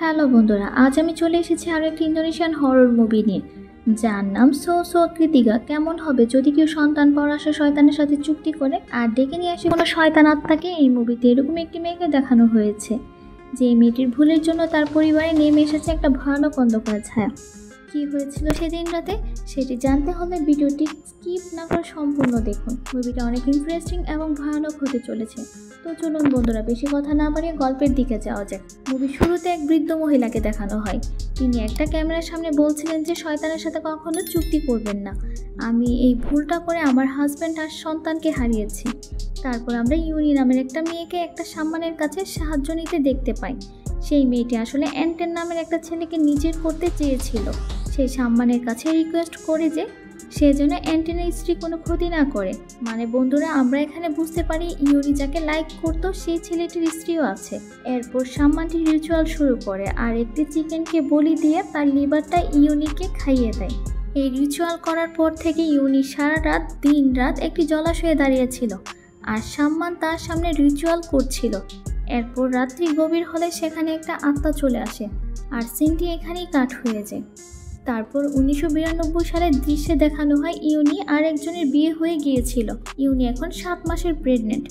Hello বন্ধুরা, আজ আমি চলে এসেছি আরও একটি ইন্দোনেশিয়ান হরর মুভি নিয়ে, যার নাম সো সো কৃতিকা। কেমন হবে যদি কেউ সন্তান পাওয়ার আশা শয়তানের সাথে চুক্তি করে আর ডেকে নিয়ে আসে কোনো শয়তান আত্মাকে। এই মুভিতে এরকম একটি মেয়েকে দেখানো হয়েছে যে মেয়েটির ভুলের জন্য তার পরিবারে নেমে এসেছে একটা ভয়ানক অন্ধকার ছায়া। কী হয়েছিল সেদিন রাতে সেটি জানতে হলে ভিডিওটি স্কিপ না করে সম্পূর্ণ দেখুন। মুভিটা অনেক ইন্টারেস্টিং এবং ভয়ানক হতে চলেছে। তো চলুন বন্ধুরা, বেশি কথা না বাড়িয়ে গল্পের দিকে যাওয়া যাক। মুভির শুরুতে এক বৃদ্ধ মহিলাকে দেখানো হয়। তিনি একটা ক্যামেরার সামনে বলছিলেন যে শয়তানের সাথে কখনো চুক্তি করবেন না। আমি এই ভুলটা করে আমার হাজব্যান্ড আর সন্তানকে হারিয়েছি। তারপর আমরা ইউনি নামের একটা মেয়েকে একটা সম্মানের কাছে সাহায্য নিতে দেখতে পাই। সেই মেয়েটি আসলে অ্যান্টেন নামের একটা ছেলেকে নিজের করতে চেয়েছিল। সেই সম্মানের কাছে রিকোয়েস্ট করে যে সে যেন অ্যান্টেনের স্ত্রী কোনো ক্ষতি না করে। মানে বন্ধুরা, আমরা এখানে বুঝতে পারি ইউনি যাকে লাইক করতো সেই ছেলেটির স্ত্রীও আছে। এরপর সম্মানটি রিচুয়াল শুরু করে আর একটি চিকেনকে বলি দিয়ে তার লিভারটা ইউনিকে খাইয়ে দেয়। এই রিচুয়াল করার পর থেকে ইউনি সারা রাত দিন রাত একটি জলাশয়ে দাঁড়িয়েছিল আর সম্মান তার সামনে রিচুয়াল করছিল। এরপর রাত্রি গভীর হলে সেখানে একটা আত্মা চলে আসে আর সিনটি এখানেই কাট হয়ে যায়। তারপর 1992 সালের দৃশ্যে দেখানো হয় ইউনি আর একজনের বিয়ে হয়ে গিয়েছিল। ইউনি এখন 7 মাসের প্রেগনেন্ট।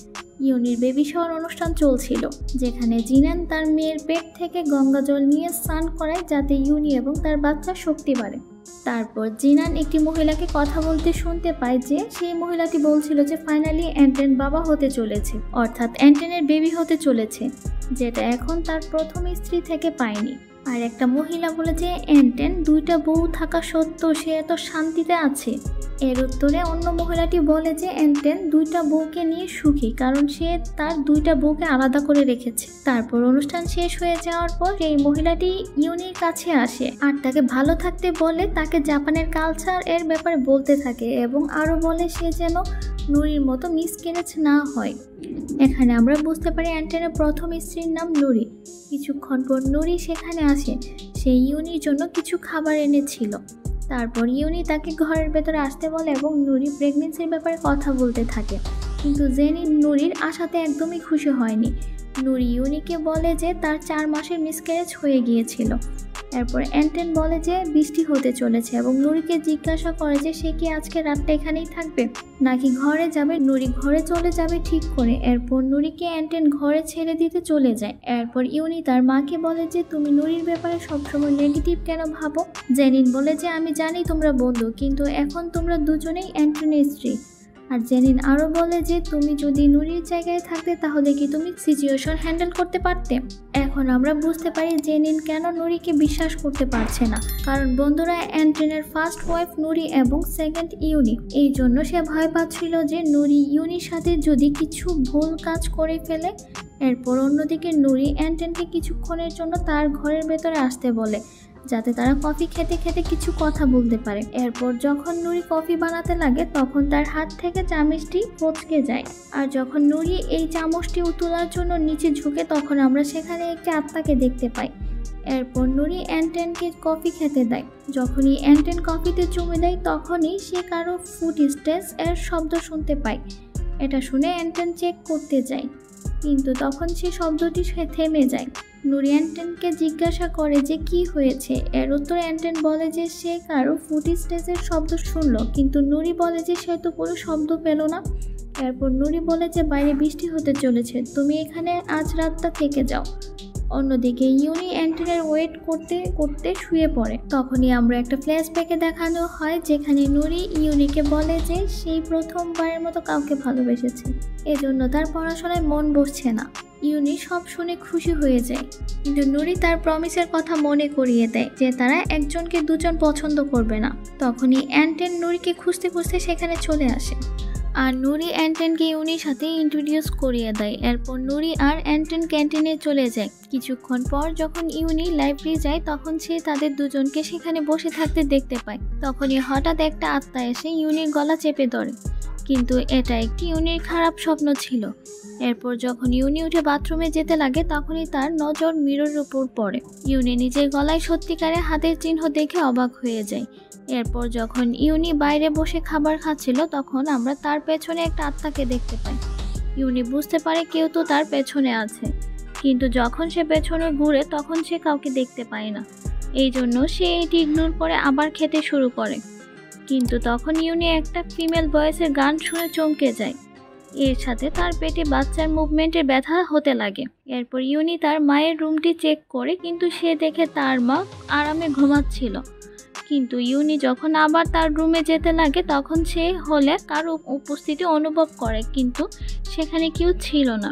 ইউনির বেবি শাওয়ার অনুষ্ঠান চলছিল, যেখানে জিনান তার মেয়ের পেট থেকে গঙ্গা জল নিয়ে স্নান করায় যাতে ইউনি এবং তার বাচ্চার শক্তি বাড়ে। তারপর জিনান একটি মহিলাকে কথা বলতে শুনতে পায় যে সেই মহিলাটি বলছিল যে ফাইনালি অ্যান্টেন বাবা হতে চলেছে, অর্থাৎ অ্যান্টেনের বেবি হতে চলেছে, যেটা এখন তার প্রথম স্ত্রী থেকে পায়নি। আর একটা মহিলা বলে যে অ্যান্টেন 2টা বউ থাকা সত্ত্বেও সে এত শান্তিতে আছে। এর উত্তরে অন্য মহিলাটি বলে যে অ্যান্টেন 2টা বউকে নিয়ে সুখী, কারণ সে তার 2টা বউকে আলাদা করে রেখেছে। তারপর অনুষ্ঠান শেষ হয়ে যাওয়ার পর এই মহিলাটি ইউনির কাছে আসে আর তাকে ভালো থাকতে বলে, তাকে জাপানের কালচার এর ব্যাপারে বলতে থাকে এবং আরও বলে সে যেন নুরির মতো মিসক্যারেজ না হয়। এখানে আমরা বুঝতে পারি অ্যান্টেনের প্রথম স্ত্রীর নাম নুরি। কিছুক্ষণ পর নুরি সেখানে আসে। সে ইউনির জন্য কিছু খাবার এনেছিল। তারপর ইউনি তাকে ঘরের ভেতরে আসতে বলে এবং নুরি প্রেগনেন্সির ব্যাপারে কথা বলতে থাকে। কিন্তু জেনি নুরির আশাতে একদমই খুশি হয়নি। নুরি ইউনিকে বলে যে তার 4 মাসের মিসক্যারেজ হয়ে গিয়েছিল। এরপর অ্যান্টেন বলে যে বৃষ্টি হতে চলেছে এবং নুরিকে জিজ্ঞাসা করে যে সে কি আজকে রাতটা এখানেই থাকবে নাকি ঘরে যাবে। নুরি ঘরে চলে যাবে ঠিক করে। এরপর নুরিকে অ্যান্টেন ঘরে ছেড়ে দিতে চলে যায়। এরপর ইউনি তার মাকে বলে যে তুমি নুরির ব্যাপারে সবসময় নেগেটিভ কেন ভাবো। জেনিন বলে যে আমি জানি তোমরা বন্ধু, কিন্তু এখন তোমরা দুজনেই অ্যান্টেনের স্ত্রী। আর জেনিন আরও বলে যে তুমি যদি নুরির জায়গায় থাকতে তাহলে কি তুমি সিচুয়েশন হ্যান্ডেল করতে পারতে। এখন আমরা বুঝতে পারি জেনিন কেন নুরিকে বিশ্বাস করতে পারছে না, কারণ বন্ধুরা অ্যান্টেনের ফার্স্ট ওয়াইফ নুরি এবং সেকেন্ড ইউনি। এই জন্য সে ভয় পাচ্ছিল যে নুরি ইউনির সাথে যদি কিছু ভুল কাজ করে ফেলে। এরপর অন্যদিকে নুরি অ্যান্টেনকে কিছুক্ষণের জন্য তার ঘরের ভেতরে আসতে বলে যাতে তারা কফি খেতে খেতে কিছু কথা বলতে পারে। এরপর যখন নুরি কফি বানাতে লাগে তখন তার হাত থেকে চামচটি পচকে যায়। আর যখন নুরি এই চামচটি তোলার জন্য নিচে ঝুঁকে তখন আমরা সেখানে একটি আত্মাকে দেখতে পাই। এরপর নুরি অ্যান্টেনকে কফি খেতে দেয়। যখনই অ্যান্টেন কফিতে চুমে দেয় তখনই সে কারো ফুটস্টেপস এর শব্দ শুনতে পায়। এটা শুনে অ্যান্টেন চেক করতে যায়, কিন্তু তখন সে শব্দটি থেমে যায়। নুরি অ্যান্টেনকে জিজ্ঞাসা করে যে কি হয়েছে। এর উত্তরে অ্যান্টেন বলে যে সে কারো ফুটস্টেপসের শব্দ শুনল, কিন্তু নুরি বলে যে সে তো কোনো শব্দ পেল না। এরপর নুরি বলে যে বাইরে বৃষ্টি হতে চলেছে, তুমি এখানে আজ রাতটা থেকে যাও। অন্যদিকে ইউনি অ্যান্টেনের ওয়েট করতে করতে শুয়ে পড়ে। তখনই আমরা একটা ফ্ল্যাশব্যাকে দেখানো হয় যেখানে নুরি ইউনিকে বলে যে সেই প্রথমবারের মতো কাউকে ভালোবেসেছে, এজন্য তার পড়াশোনায় মন বসছে না। ইউনি সব শুনে খুশি হয়ে যায়, কিন্তু নুরি তার প্রমিসের কথা মনে করিয়ে দেয় যে তারা একজনকে দুজন পছন্দ করবে না। তখনই অ্যান্টেন নুরিকে খুঁজতে খুঁজতে সেখানে চলে আসে আর নুরি অ্যান্টেনকে ইউনির সাথে ইন্ট্রোডিউস করিয়ে দেয়। এরপর নুরি আর অ্যান্টেন ক্যান্টিনে চলে যায়। কিছুক্ষণ পর যখন ইউনি লাইব্রেরি যায় তখন সে তাদের দুজনকে সেখানে বসে থাকতে দেখতে পায়। তখনই হঠাৎ একটা আত্মা এসে ইউনির গলা চেপে ধরে, কিন্তু এটা একটি ইউনির খারাপ স্বপ্ন ছিল। এরপর যখন ইউনি উঠে বাথরুমে যেতে লাগে তখনই তার নজর মিররের উপর পড়ে। ইউনি নিজের গলায় সত্যিকারে হাতের চিহ্ন দেখে অবাক হয়ে যায়। এরপর যখন ইউনি বাইরে বসে খাবার খাচ্ছিল তখন আমরা তার পেছনে একটা আত্মাকে দেখতে পাই। ইউনি বুঝতে পারে কেউ তো তার পেছনে আছে। কিন্তু যখন সে পেছনে ঘুরে তখন সে কাউকে দেখতে পায় না। এই জন্য সে এটি ইগনোর করে আবার খেতে শুরু করে। কিন্তু তখন ইউনি একটা ফিমেল ভয়েসের গান শুনে চমকে যায়। এর সাথে তার পেটে বাচ্চার মুভমেন্টের ব্যথা হতে লাগে। এরপর ইউনি তার মায়ের রুমটি চেক করে, কিন্তু সে দেখে তার মা আরামে ঘুমাচ্ছিল। কিন্তু ইউনি যখন আবার তার রুমে যেতে লাগে তখন সে হলে কারো উপস্থিতি অনুভব করে, কিন্তু সেখানে কেউ ছিল না।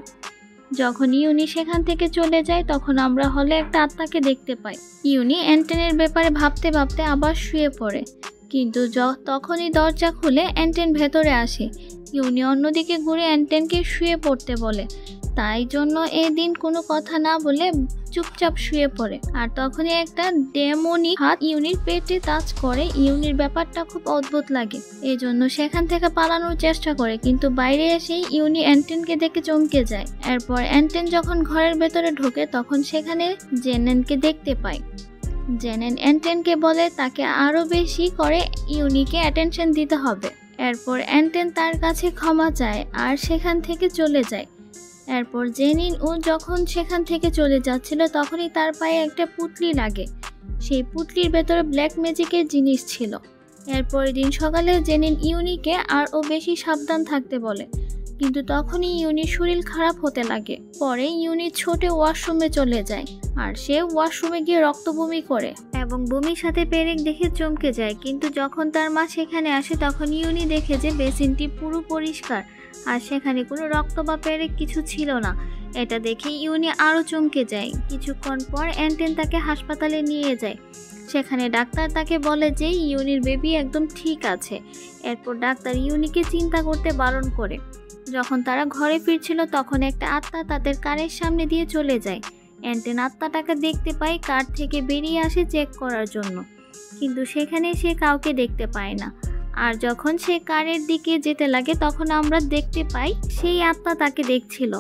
যখন ইউনি সেখান থেকে চলে যায় তখন আমরা হলে একটা আত্মাকে দেখতে পাই। ইউনি অ্যান্টেনের ব্যাপারে ভাবতে ভাবতে আবার শুয়ে পড়ে, কিন্তু তখনই দরজা খুলে অ্যান্টেন ভেতরে আসে। ইউনি অন্যদিকে ঘুরে অ্যান্টেনকে শুয়ে পড়তে বলে, তাই জন্য এদিন কোনো কথা না বলে চুপচাপ শুয়ে পড়ে। আর তখনই একটা ডেমনি হাত ইউনির পেটে টাচ করে। ইউনির ব্যাপারটা খুব অদ্ভুত লাগে, এজন্য সেখান থেকে পালানোর চেষ্টা করে, কিন্তু বাইরে এসেই ইউনি অ্যান্টেনকে দেখে চমকে যায়। এরপর অ্যান্টেন যখন ঘরের ভেতরে ঢোকে তখন সেখানে জেনেনকে দেখতে পায়। জেনেন অ্যান্টেনকে বলে তাকে আরও বেশি করে ইউনিকে অ্যাটেনশন দিতে হবে। এরপর অ্যান্টেন তার কাছে ক্ষমা চায় আর সেখান থেকে চলে যায়। এরপর জেনিন ও যখন সেখান থেকে চলে যাচ্ছিল তখনই তার পায়ে একটা পুঁটলি লাগে। সেই পুঁটলির ভেতরে ব্ল্যাক ম্যাজিকের জিনিস ছিল। এরপরের দিন সকালে জেনিন ইউনিকে আরও বেশি সাবধান থাকতে বলে, কিন্তু তখনই ইউনির শরীর খারাপ হতে লাগে। পরে ইউনি ছোটে ওয়াশরুমে চলে যায় আর সে ওয়াশরুমে গিয়ে রক্ত বমি করে এবং বমির সাথে পেরেক দেখে চমকে যায়। কিন্তু যখন তার মা সেখানে আসে তখন ইউনি দেখে যে বেসিনটি পুরো পরিষ্কার আর সেখানে কোনো রক্ত বা পেরেক কিছু ছিল না। এটা দেখে ইউনি আরও চমকে যায়। কিছুক্ষণ পর অ্যান্টেন তাকে হাসপাতালে নিয়ে যায়। সেখানে ডাক্তার তাকে বলে যে ইউনির বেবি একদম ঠিক আছে। এরপর ডাক্তার ইউনিকে চিন্তা করতে বারণ করে। যখন তারা ঘরে ফিরছিল তখন একটা আত্মা তাদের কারের সামনে দিয়ে চলে যায়। অ্যান্টেন আত্মাটাকে দেখতে পায় কার থেকে বেরিয়ে আসে চেক করার জন্য, কিন্তু সেখানে সে কাউকে দেখতে পায় না। আর যখন সে কারের দিকে যেতে লাগে তখন আমরা দেখতে পাই সেই আত্মা তাকে দেখছিল।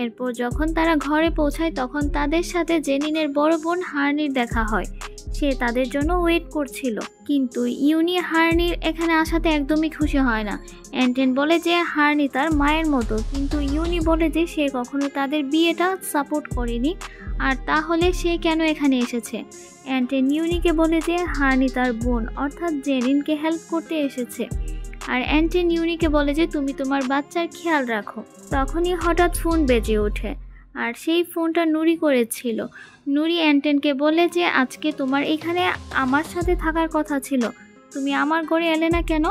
এরপর যখন তারা ঘরে পৌঁছায় তখন তাদের সাথে জেনিনের বড় বোন হার্নির দেখা হয়। সে তাদের জন্য ওয়েট করছিল, কিন্তু ইউনি হার্নির এখানে আসাতে একদমই খুশি হয় না। অ্যান্টেন বলে যে হার্নি তার মায়ের মতো, কিন্তু ইউনি বলে যে সে কখনো তাদের বিয়েটা সাপোর্ট করেনি, আর তাহলে সে কেন এখানে এসেছে। অ্যান্টেন ইউনিকে বলে যে হার্নি তার বোন অর্থাৎ জেনিনকে হেল্প করতে এসেছে। আর অ্যান্টেন ইউনিকে বলে যে তুমি তোমার বাচ্চার খেয়াল রাখো। তখনই হঠাৎ ফোন বেজে ওঠে আর সেই ফোনটা নুরি করেছিল। নুরি অ্যান্টেনকে বলে যে আজকে তোমার এখানে আমার সাথে থাকার কথা ছিল, তুমি আমার ঘরে এলে না কেন।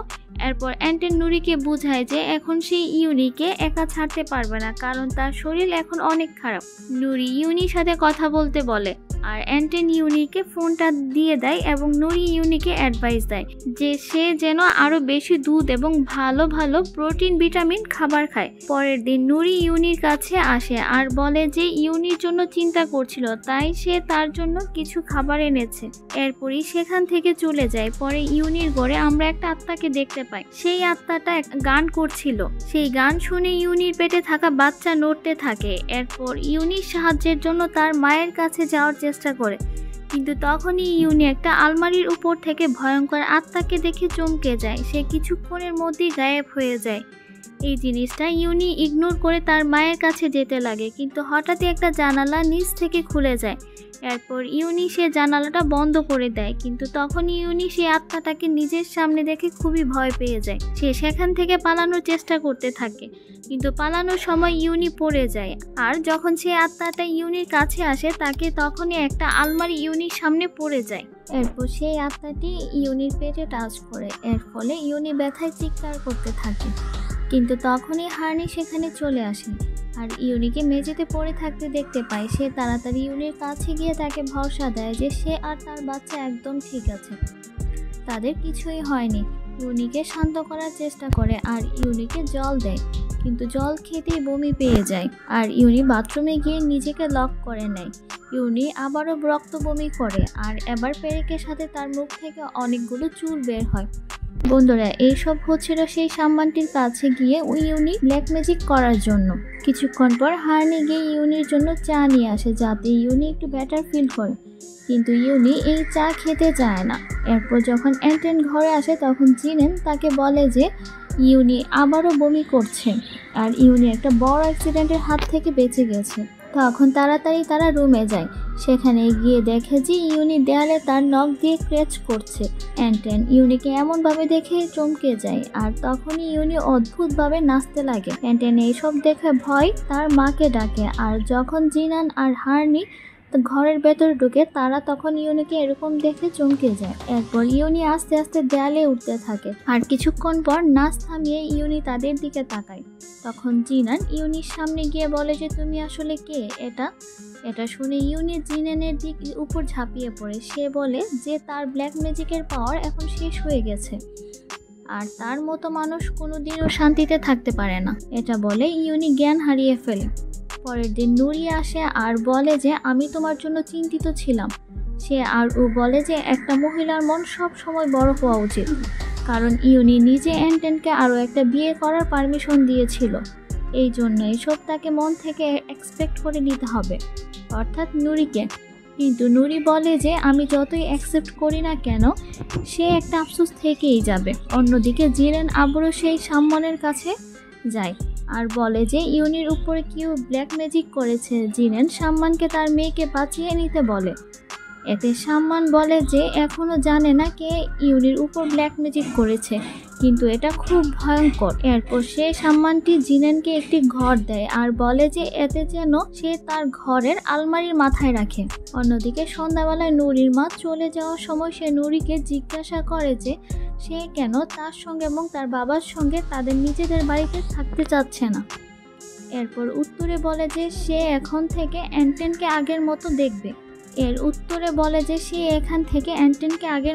এরপর অ্যান্টেন নুরিকে বোঝায় যে এখন সে ইউনিকে একা ছাড়তে পারবে না, কারণ তার শরীর এখন অনেক খারাপ। নুরি ইউনির সাথে কথা বলতে বলে আর অ্যান্টেন ইউনিকে ফোনটা দিয়ে দেয় এবং নুরি ইউনিকে অ্যাডভাইস দেয় যে সে যেন আরও বেশি দুধ এবং ভালো ভালো প্রোটিন ভিটামিন খাবার খায়। পরের দিন নুরি ইউনির কাছে আসে আর বলে যে ইউনির জন্য চিন্তা করছিল, তাই সে তার জন্য কিছু খাবার এনেছে। এরপরই সেখান থেকে চলে যায়। পরে ইউনির ঘরে আমরা একটা আত্মাকে দেখতে পাই। সেই আত্মাটা গান করছিল। সেই গান শুনে ইউনির পেটে থাকা বাচ্চা নড়তে থাকে। এরপর ইউনির সাহায্যের জন্য তার মায়ের কাছে যাওয়ার চেষ্টা করে, কিন্তু তখনই ইউনি একটা আলমারির উপর থেকে ভয়ঙ্কর আত্মাকে দেখে চমকে যায়। সে কিছুক্ষণের মধ্যেই গায়েব হয়ে যায়। এই জিনিসটা ইউনি ইগনোর করে তার মায়ের কাছে যেতে লাগে, কিন্তু হঠাৎই একটা জানালা নিচ থেকে খুলে যায়। এরপর ইউনি সে জানালাটা বন্ধ করে দেয়, কিন্তু তখন ইউনি সেই আত্মাটাকে নিজের সামনে দেখে খুবই ভয় পেয়ে যায়। সে সেখান থেকে পালানোর চেষ্টা করতে থাকে, কিন্তু পালানোর সময় ইউনি পড়ে যায়। আর যখন সেই আত্মাটা ইউনির কাছে আসে তাকে তখনই একটা আলমারি ইউনির সামনে পড়ে যায়। এরপর সেই আত্মাটি ইউনির পেটে টাচ করে, এর ফলে ইউনি ব্যথায় চিৎকার করতে থাকে। কিন্তু তখনই হার্নি সেখানে চলে আসে আর ইউনিকে মেঝেতে পড়ে থাকতে দেখতে পায়। সে তাড়াতাড়ি ইউনির কাছে গিয়ে তাকে ভরসা দেয় যে সে আর তার বাচ্চা একদম ঠিক আছে, তাদের কিছুই হয়নি। ইউনিকে শান্ত করার চেষ্টা করে আর ইউনিকে জল দেয়, কিন্তু জল খেতেই বমি পেয়ে যায় আর ইউনি বাথরুমে গিয়ে নিজেকে লক করে নেয়। ইউনি আবারও রক্ত বমি করে আর এবার পেরেকের সাথে তার মুখ থেকে অনেকগুলো চুল বের হয়। বন্ধুরা, এইসব হচ্ছিল সেই সাম্মানটির কাছে গিয়ে ওই ইউনি ব্ল্যাক ম্যাজিক করার জন্য। কিছুক্ষণ পর হার্নি গিয়ে ইউনির জন্য চা নিয়ে আসে যাতে ইউনি একটু বেটার ফিল করে, কিন্তু ইউনি এই চা খেতে চায় না। এরপর যখন অ্যান্টেন ঘরে আসে তখন জিনেন তাকে বলে যে ইউনি আবারও বমি করছে আর ইউনি একটা বড় অ্যাক্সিডেন্টের হাত থেকে বেঁচে গেছে। তখন তাড়াতাড়ি তারা রুমে যায়। সেখানে গিয়ে দেখে যে ইউনি দেয়ালে তার নখ দিয়ে ক্র্যাচ করছে। অ্যান্টেন ইউনিকে এমনভাবে দেখে চমকে যায়, আর তখনই ইউনি অদ্ভুতভাবে নাচতে লাগে। অ্যান্টেন এইসব দেখে ভয় তার মাকে ডাকে, আর যখন জিনান আর হার্নি ঘরের ভেতরে ঢুকে তারা তখন ইউনিকে এরকম দেখে চমকে যায়। এরপর ইউনি আস্তে আস্তে দেয়ালে উঠতে থাকে, আর কিছুক্ষণ পর নাচ থামিয়ে ইউনি তাদের দিকে তাকায়। তখন জিনান ইউনির সামনে গিয়ে বলে যে তুমি আসলে কে। এটা শুনে ইউনি জিনানের উপর ঝাঁপিয়ে পড়ে। সে বলে যে তার ব্ল্যাক ম্যাজিকের পাওয়ার এখন শেষ হয়ে গেছে, আর তার মতো মানুষ কোনোদিনও শান্তিতে থাকতে পারে না। এটা বলে ইউনি জ্ঞান হারিয়ে ফেলে। পরের দিন নুরি আসে আর বলে যে আমি তোমার জন্য চিন্তিত ছিলাম। সে আর ও বলে যে একটা মহিলার মন সব সময় বড় হওয়া উচিত, কারণ ইউনি নিজে অ্যান্টেনকে আরও একটা বিয়ে করার পারমিশন দিয়েছিল। এই জন্য এসব তাকে মন থেকে এক্সপেক্ট করে নিতে হবে, অর্থাৎ নুরিকে। কিন্তু নুরি বলে যে আমি যতই অ্যাকসেপ্ট করি না কেন সে একটা আফসোস থেকেই যাবে। অন্যদিকে জিরেন আবারও সেই সাম্মানের কাছে যায় আর বলে যে ইউনির উপরে কেউ ব্ল্যাক ম্যাজিক করেছে। জিরেন সাম্মানকে তার মেয়েকে বাঁচিয়ে নিতে বলে। এতে সাম্মান বলে যে এখনও জানে না কে ইউনির উপর ব্ল্যাক ম্যাজিক করেছে, কিন্তু এটা খুব ভয়ঙ্কর। এরপর সে সাম্মানটি জিনেনকে একটি ঘর দেয় আর বলে যে এতে যেন সে তার ঘরের আলমারির মাথায় রাখে। অন্যদিকে সন্ধ্যাবেলায় নুরির মা চলে যাওয়ার সময় সে নুরিকে জিজ্ঞাসা করে যে সে কেন তার সঙ্গে এবং তার বাবার সঙ্গে তাদের নিজেদের বাড়িতে থাকতে চাচ্ছে না। এরপর উত্তরে বলে যে সে এখন থেকে অ্যান্টেনকে আগের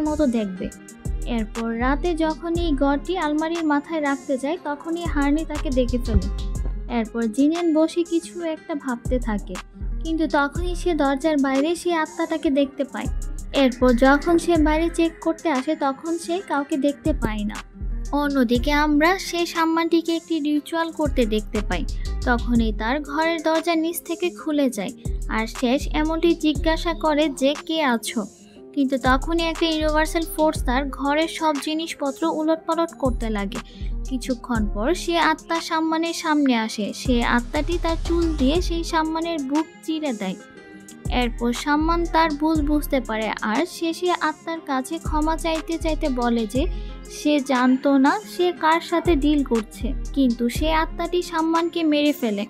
মতো দেখবে। এরপর রাতে যখনই ঘরটি আলমারির মাথায় রাখতে যায় তখনই হার্নি তাকে দেখে ফেলে। এরপর জিনেন বসে কিছু একটা ভাবতে থাকে, কিন্তু তখনই সে দরজার বাইরে সেই আত্মাটাকে দেখতে পায়। এরপর যখন সে বাইরে চেক করতে আসে তখন সে কাউকে দেখতে পায় না। অন্যদিকে আমরা সেই সম্মানটিকে একটি রিচুয়াল করতে দেখতে পাই। তখনই তার ঘরের দরজা নিচ থেকে খুলে যায় আর শেষ এমনটি জিজ্ঞাসা করে যে কে আছো। কিন্তু তখনই একটা ইউনিভার্সাল ফোর্স তার ঘরের সব জিনিসপত্র উলটপালট করতে লাগে। কিছুক্ষণ পর সে আত্মা সম্মানের সামনে আসে। সে আত্মাটি তার চুল দিয়ে সেই সম্মানের বুক চিরে দেয়। এরপর সম্মান তার ভুল বুঝতে পারে আর সে আত্মার কাছে ক্ষমা চাইতে চাইতে বলে যে সে জানতো না সে কার সাথে ডিল করছে, কিন্তু সে আত্মাটি সম্মানকে মেরে ফেলে।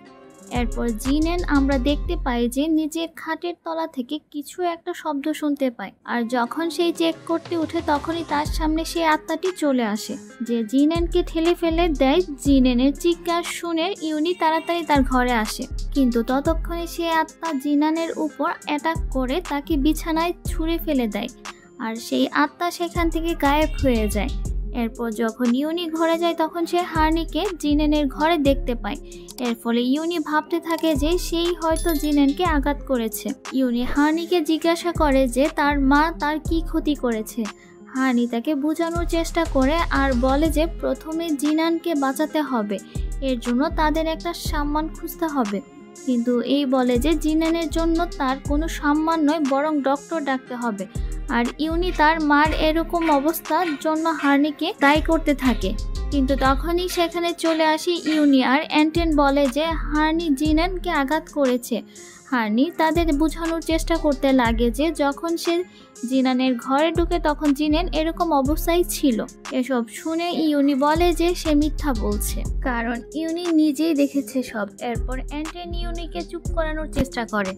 এরপর জিনেন আমরা দেখতে পাই যে নিজের খাটের তলা থেকে কিছু একটা শব্দ শুনতে পায়, আর যখন সেই চেক করতে উঠে তখনই তার সামনে সেই আত্মাটি চলে আসে যে জিনেনকে ঠেলে ফেলে দেয়। জিনেনের চিৎকার শুনে ইউনি তাড়াতাড়ি তার ঘরে আসে, কিন্তু ততক্ষণে সে আত্মা জিনানের উপর অ্যাটাক করে তাকে বিছানায় ছুঁড়ে ফেলে দেয় আর সেই আত্মা সেখান থেকে গায়েব হয়ে যায়। এরপর যখন ইউনি ঘরে যায় তখন সে হার্নিকে জিনেনের ঘরে দেখতে পায়। এর ফলে ইউনি ভাবতে থাকে যে সেই হয়তো জিনেনকে আঘাত করেছে। ইউনি হার্নিকে জিজ্ঞাসা করে যে তার মা তার কি ক্ষতি করেছে। হার্নি তাকে বোঝানোর চেষ্টা করে আর বলে যে প্রথমে জিনানকে বাঁচাতে হবে, এর জন্য তাদের একটা সম্মান খুঁজতে হবে। কিন্তু এই বলে যে জিনানের জন্য তার কোনো সম্মান নয়, বরং ডক্টর ডাকতে হবে। আর ইউনি তার মার এরকম অবস্থার জন্য হার্নিকে দায়ী করতে থাকে। কিন্তু তখনই সেখানে চলে আসে ইউনি আর অ্যান্টেন বলে যে হার্নি জিনেনকে আঘাত করেছে। হার্নি তাদের বোঝানোর চেষ্টা করতে লাগে যে যখন সে জিনানের ঘরে ঢুকে তখন জিনেন এরকম অবস্থায় ছিল। এসব শুনে ইউনি বলে যে সে মিথ্যা বলছে, কারণ ইউনি নিজেই দেখেছে সব। এরপর অ্যান্টেন ইউনিকে চুপ করানোর চেষ্টা করে।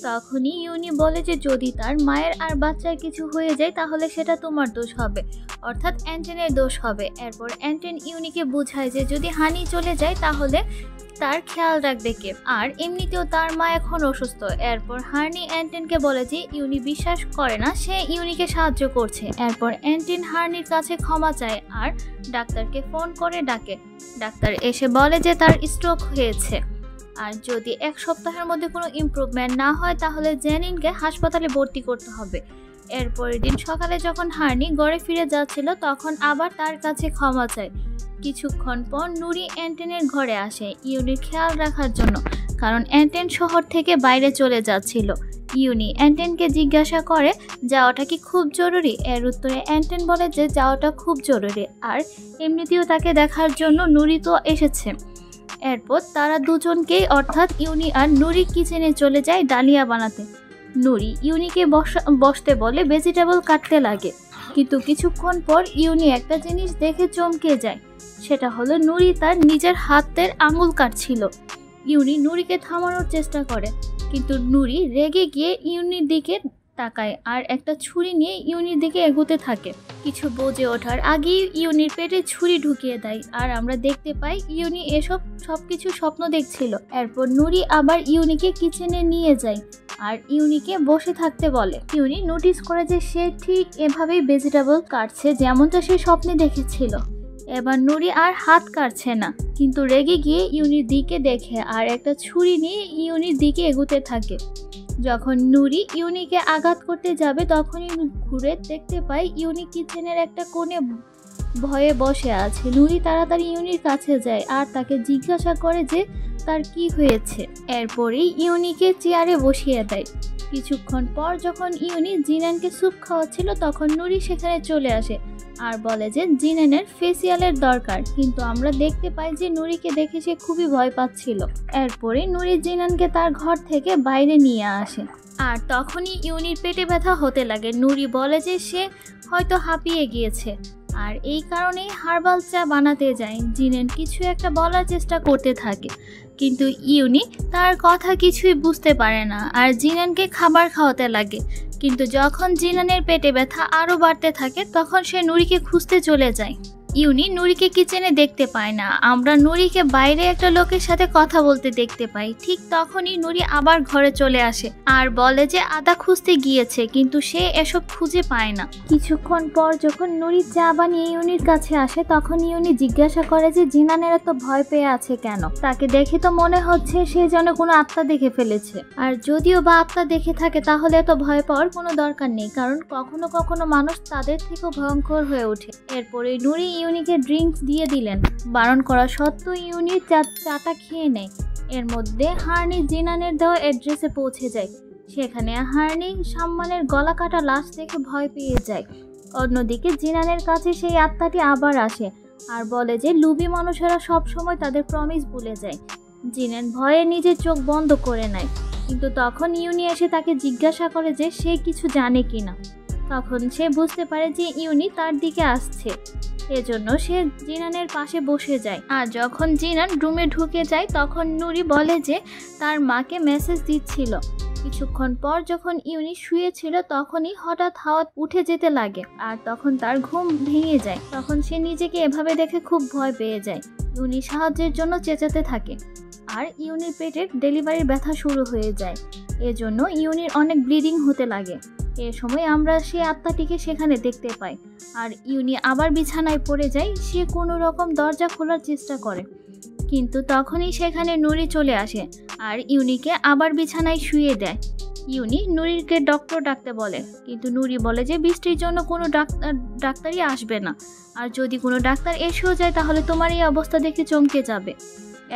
তখনই ইউনি বলে যে যদি তার মায়ের আর বাচ্চার কিছু হয়ে যায় তাহলে সেটা তোমার দোষ হবে, অর্থাৎ অ্যান্টেনের দোষ হবে। এরপর অ্যান্টেন ইউনিকে বোঝায় যে যদি হানি চলে যায় তাহলে তার খেয়াল রাখবে কে, আর এমনিতেও তার মা এখন অসুস্থ। এরপর হার্নি অ্যান্টেনকে বলে যে ইউনি বিশ্বাস করে না সে ইউনিকে সাহায্য করছে। এরপর অ্যান্টেন হার্নির কাছে ক্ষমা চায় আর ডাক্তারকে ফোন করে ডাকে। ডাক্তার এসে বলে যে তার স্ট্রোক হয়েছে, আর যদি 1 সপ্তাহের মধ্যে কোনো ইমপ্রুভমেন্ট না হয় তাহলে জেনিনকে হাসপাতালে ভর্তি করতে হবে। এরপরের দিন সকালে যখন হার্নি ঘরে ফিরে যাচ্ছিল তখন আবার তার কাছে ক্ষমা চায়। কিছুক্ষণ পর নুরি অ্যান্টেনের ঘরে আসে ইউনির খেয়াল রাখার জন্য, কারণ অ্যান্টেন শহর থেকে বাইরে চলে যাচ্ছিল। ইউনি অ্যান্টেনকে জিজ্ঞাসা করে যাওয়াটা কি খুব জরুরি। এর উত্তরে অ্যান্টেন বলে যে যাওয়াটা খুব জরুরি, আর এমনিতেও তাকে দেখার জন্য নুরি তো এসেছে। এরপর তারা দুজনকেই অর্থাৎ ইউনি আর নুরি কিচেনে চলে যায় ডালিয়া বানাতে। নুরি ইউনিকে বসতে বলে ভেজিটেবল কাটতে লাগে, কিন্তু কিছুক্ষণ পর ইউনি একটা জিনিস দেখে চমকে যায়। সেটা হলো নুরি তার নিজের হাতের আঙুল কাটছিল। ইউনি নুরিকে থামানোর চেষ্টা করে, কিন্তু নুরি রেগে গিয়ে ইউনির দিকে তাকায় আর একটা ছুরি নিয়ে ইউনির দিকে এগোতে থাকে। কিছু বুঝে ওঠার আগেই ইউনির পেটে ছুরি ঢুকিয়ে দেয় আর আমরা দেখতে পাই ইউনি সবকিছু স্বপ্ন দেখছিল। এরপর নুরি আবার ইউনিকে কিচেনে নিয়ে যায় আর ইউনিকে বসে থাকতে বলে। ইউনি নোটিস করে যে সে ঠিক এভাবেই ভেজিটেবল কাটছে যেমনটা সে স্বপ্নে দেখেছিল। এবার নুরি আর হাত কাটছে না, কিন্তু রেগে গিয়ে ইউনির দিকে দেখে আর একটা ছুরি নিয়ে ইউনির দিকে এগোতে থাকে। যখন নুরি ইউনিকে আঘাত করতে যাবে তখনই ঘুরে দেখতে পাই ইউনি কিচেনের একটা কোণে ভয়ে বসে আছে। নুরি তাড়াতাড়ি ইউনির কাছে যায় আর তাকে জিজ্ঞাসা করে যে তার কি হয়েছে। এরপরেই ইউনিকে চেয়ারে বসিয়ে দেয়। কিছুক্ষণ পর যখন ইউনি জিনানকে স্যুপ খাওয়াচ্ছিল তখন নুরি সেখানে চলে আসে আর বলে যে জিনানের ফেসিয়ালের দরকার, কিন্তু আমরা দেখতে পাই যে নুরিকে দেখে সে খুবই ভয় পাচ্ছিল। এরপরে নুরি জিনানকে তার ঘর থেকে বাইরে নিয়ে আসে আর তখনই ইউনির পেটে ব্যথা হতে লাগে। নুরি বলে যে সে হয়তো হাঁপিয়ে গিয়েছে আর এই কারণেই হার্বাল চা বানাতে যায়। জিনান কিছু একটা বলার চেষ্টা করতে থাকে, কিন্তু ইউনি তার কথা কিছুই বুঝতে পারে না আর জিনানকে খাবার খাওয়াতে লাগে। কিন্তু যখন জিনানের পেটে ব্যথা আরও বাড়তে থাকে তখন সে নুরিকে খুঁজতে চলে যায়। ইউনি নুরিকে কিচেনে দেখতে পায় না, আমরা নুরিকে বাইরে একটা লোকের সাথে কথা বলতে দেখতে পাই। ঠিক তখনই নুরি আবার ঘরে চলে আসে আর বলে যে আদা খুঁজতে গিয়েছে, কিন্তু সে এসব খুঁজে পায় না। কিছুক্ষণ পর যখন নুরি চা বানিয়ে ইউনির কাছে আসে তখন ইউনি জিজ্ঞাসা করে যে জিনানের এত ভয় পেয়ে আছে কেন। তাকে দেখে তো মনে হচ্ছে সে যেন কোনো আত্মা দেখে ফেলেছে, আর যদিও বা আত্মা দেখে থাকে তাহলে এত ভয় পাওয়ার কোনো দরকার নেই, কারণ কখনো কখনো মানুষ তাদের থেকেও ভয়ঙ্কর হয়ে ওঠে। এরপরে নুরি ইউনিকে ড্রিঙ্কস দিয়ে দিলেন। বারণ করা সত্ত্বেও ইউনি চাটা খেয়ে নেয়। এর মধ্যে হার্নি জিনানের দেওয়া অ্যাড্রেসে পৌঁছে যায়। সেখানে হার্নি সাম্মানের গলা কাটা লাশ দেখে ভয় পেয়ে যায়। অন্যদিকে জিনানের কাছে সেই আত্মাটি আবার আসে আর বলে যে লুবি মানুষেরা সব সময় তাদের প্রমিস ভুলে যায়। জিনান ভয়ে নিজের চোখ বন্ধ করে নেয়, কিন্তু তখন ইউনি এসে তাকে জিজ্ঞাসা করে যে সে কিছু জানে কিনা। তখন সে বুঝতে পারে যে ইউনি তার দিকে আসছে, এজন্য সে জিনানের পাশে বসে যায়। আর যখন জিনান রুমে ঢুকে যায় তখন নুরি বলে যে তার মাকে মেসেজ দিচ্ছিল। কিছুক্ষণ পর যখন ইউনি শুয়েছিল তখনই হঠাৎ হাওয়া উঠে যেতে লাগে আর তখন তার ঘুম ভেঙে যায়। তখন সে নিজেকে এভাবে দেখে খুব ভয় পেয়ে যায়। ইউনি সাহায্যের জন্য চেঁচাতে থাকে আর ইউনির পেটের ডেলিভারির ব্যথা শুরু হয়ে যায়। এজন্য ইউনির অনেক ব্লিডিং হতে লাগে। এ সময় আমরা সেই আত্মাটিকে সেখানে দেখতে পাই আর ইউনি আবার বিছানায় পড়ে যায়। সে কোনো রকম দরজা খোলার চেষ্টা করে, কিন্তু তখনই সেখানে নুরি চলে আসে আর ইউনিকে আবার বিছানায় শুয়ে দেয়। ইউনি নুরিকে ডক্টর ডাকতে বলে, কিন্তু নুরি বলে যে বৃষ্টির জন্য কোনো ডাক্তারই আসবে না, আর যদি কোনো ডাক্তার এসেও যায় তাহলে তোমার এই অবস্থা দেখে চমকে যাবে।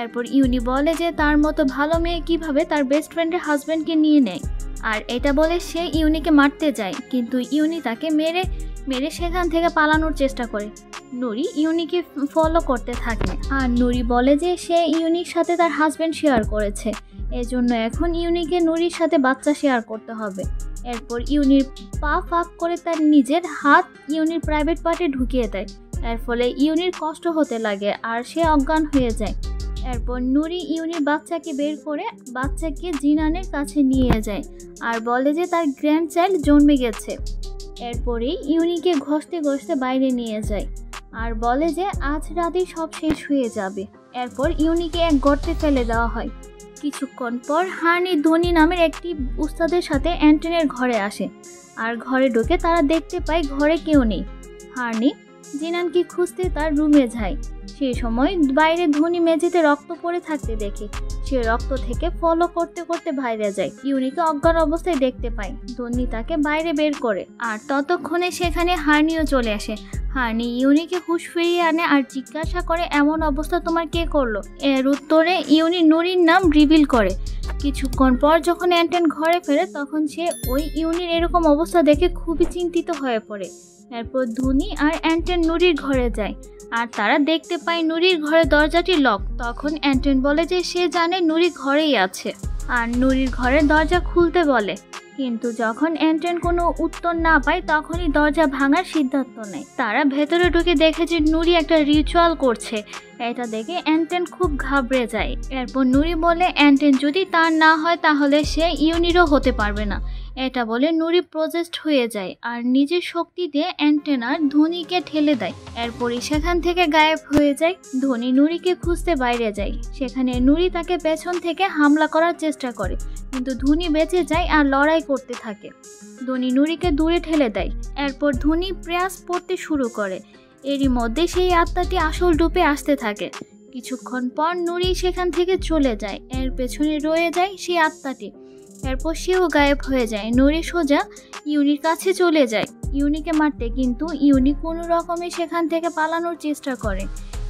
এরপর ইউনি বলে যে তার মতো ভালো মেয়ে কিভাবে তার বেস্ট ফ্রেন্ডের হাজব্যান্ডকে নিয়ে নেয়, আর এটা বলে সে ইউনিকে মারতে যায়, কিন্তু ইউনি তাকে মেরে সেখান থেকে পালানোর চেষ্টা করে। নুরি ইউনিকে ফলো করতে থাকে আর নুরি বলে যে সে ইউনির সাথে তার হাজব্যান্ড শেয়ার করেছে, এজন্য এখন ইউনিকে নুরির সাথে বাচ্চা শেয়ার করতে হবে। এরপর ইউনির পা ফাঁক করে তার নিজের হাত ইউনির প্রাইভেট পার্টে ঢুকিয়ে দেয়। এর ফলে ইউনির কষ্ট হতে লাগে আর সে অজ্ঞান হয়ে যায়। এরপর নুরি ইউনির বাচ্চাকে বের করে বাচ্চাকে জিনানের কাছে নিয়ে যায় আর বলে যে তার গ্র্যান্ড চাইল্ড জন্মে গেছে। এরপরেই ইউনিকে ঘষতে ঘষতে বাইরে নিয়ে যায় আর বলে যে আজ রাতেই সব শেষ হয়ে যাবে। এরপর ইউনিকে এক গর্তে ফেলে দেওয়া হয়। কিছুক্ষণ পর হার্নি ধোনি নামের একটি উস্তাদের সাথে অ্যান্টনের ঘরে আসে আর ঘরে ঢুকে তারা দেখতে পায় ঘরে কেউ নেই। হার্নি জিনানকে খুঁজতে তার রুমে যায়। সেই সময় বাইরে ধোনি মেঝেতে রক্ত পড়ে থাকতে দেখে সে রক্ত থেকে ফলো করতে করতে বাইরে যায়। ইউনিকে অজ্ঞান অবস্থায় দেখতে পায়। ধোনি তাকে বাইরে বের করে আর ততক্ষণে সেখানে হার্নিও চলে আসে। হার্নি ইউনিকে হুঁশ ফিরিয়ে আনে আর জিজ্ঞাসা করে এমন অবস্থা তোমার কে করলো। এর উত্তরে ইউনি নুরির নাম রিভিল করে। কিছুক্ষণ পর যখন অ্যান্টন ঘরে ফেরে তখন সে ওই ইউনির এরকম অবস্থা দেখে খুবই চিন্তিত হয়ে পড়ে। এরপর ধোনি আর অ্যান্টন নুরির ঘরে যায় আর তারা দেখতে পায় নুরির ঘরের দরজাটি লক। তখন অ্যান্টন বলে যে সে জানে নুরি ঘরেই আছে আর নুরির ঘরের দরজা খুলতে বলে। কিন্তু যখন অ্যান্টন কোনো উত্তর না পায় তখনই দরজা ভাঙার সিদ্ধান্ত নেয়। তারা ভেতরে ঢুকে দেখে যে নুরি একটা রিচুয়াল করছে। এটা দেখে অ্যান্টন খুব ঘাবড়ে যায়। এরপর নুরি বলে অ্যান্টন যদি তার না হয় তাহলে সে ইউনিরও হতে পারবে না। এটা বলে নুরি প্রজেস্ট হয়ে যায় আর নিজের শক্তি দিয়ে অ্যান্টন আর ধোনিকে ঠেলে দেয়। এরপরই সেখান থেকে গায়েব হয়ে যায়। ধোনি নুরিকে খুঁজতে বাইরে যায়। সেখানে নুরি তাকে পেছন থেকে হামলা করার চেষ্টা করে, কিন্তু ধোনি বেঁচে যায় আর লড়াই করতে থাকে। ধোনি নুরিকে দূরে ঠেলে দেয়। এরপর ধোনি প্রয়াস পড়তে শুরু করে। এরই মধ্যে সেই আত্মাটি আসল রূপে আসতে থাকে। কিছুক্ষণ পর নুরি সেখান থেকে চলে যায়। এর পেছনে রয়ে যায় সেই আত্মাটি। এরপর সেও গায়েব হয়ে যায়। নুরি সোজা ইউনির কাছে চলে যায় ইউনিকে মারতে, কিন্তু ইউনি কোনো রকমে সেখান থেকে পালানোর চেষ্টা করে।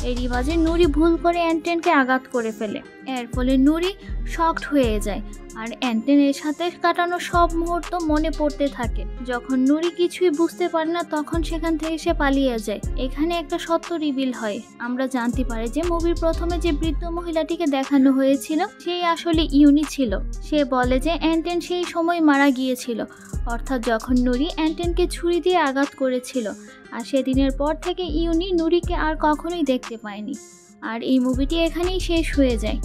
এরই মাঝে নুরি ভুল করে অ্যান্টনকে আঘাত করে ফেলে। এর ফলে নুরি শকড হয়ে যায় আর অ্যান্টনের সাথে কাটানো সব মুহূর্ত মনে পড়তে থাকে। যখন নুরি কিছুই বুঝতে পারে না তখন সেখান থেকে সে পালিয়ে যায়। এখানে একটা সত্য রিভিল হয়। আমরা জানতে পারি যে মুভির প্রথমে যে বৃদ্ধ মহিলাটিকে দেখানো হয়েছিল সেই আসলে ইউনি ছিল। সে বলে যে অ্যান্টন সেই সময় মারা গিয়েছিল, অর্থাৎ যখন নুরি অ্যান্টনকে ছুরি দিয়ে আঘাত করেছিল। আর সেদিনের পর থেকে ইউনি নুরিকে আর কখনোই দেখতে পায়নি। আর এই মুভিটি এখানেই শেষ হয়ে যায়।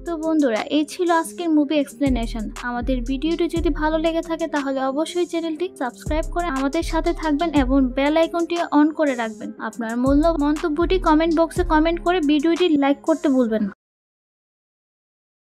তো বন্ধুরা, এই ছিল আজকের মুভি এক্সপ্লেনেশন। আমাদের ভিডিওটি যদি ভালো লেগে থাকে তাহলে অবশ্যই চ্যানেলটি সাবস্ক্রাইব করে আমাদের সাথে থাকবেন এবং বেল আইকনটি অন করে রাখবেন। আপনার মূল্য মন্তব্যটি কমেন্ট বক্সে কমেন্ট করে ভিডিওটি লাইক করতে ভুলবেন না।